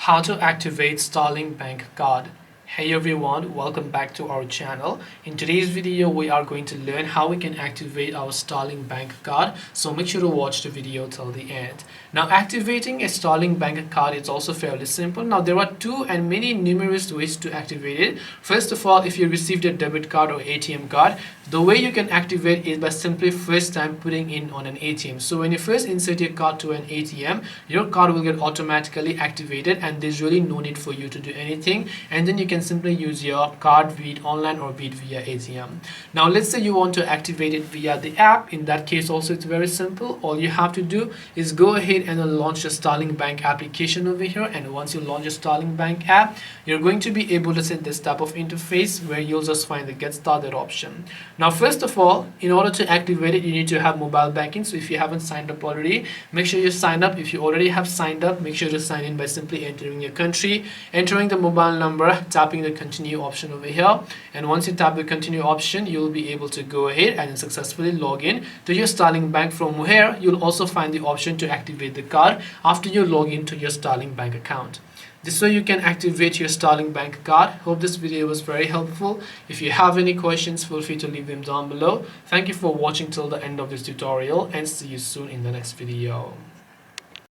How to activate Starling bank card. Hey everyone, welcome back to our channel. In today's video we are going to learn how we can activate our Starling bank card, so make sure to watch the video till the end. Now activating a Starling bank card is also fairly simple. Now there are two and many numerous ways to activate it. First of all, if you received a debit card or ATM card, the way you can activate is by simply first time putting in on an ATM. So when you first insert your card to an ATM, your card will get automatically activated and there's really no need for you to do anything, and then you can simply use your card, be it online or be it via ATM. Now let's say you want to activate it via the app. In that case also it's very simple. All you have to do is go ahead and launch the Starling Bank application over here, and once you launch the Starling Bank app, you're going to be able to see this type of interface where you'll just find the get started option. Now first of all, in order to activate it, you need to have mobile banking. So if you haven't signed up already, make sure you sign up. If you already have signed up, make sure to sign in by simply entering your country, entering the mobile number, tapping the continue option over here, and once you tap the continue option, you'll be able to go ahead and successfully log in to your Starling Bank. From here you'll also find the option to activate the card after you log into your Starling Bank account. This way you can activate your Starling Bank card. Hope this video was very helpful. If you have any questions, feel free to leave them down below. Thank you for watching till the end of this tutorial, and see you soon in the next video.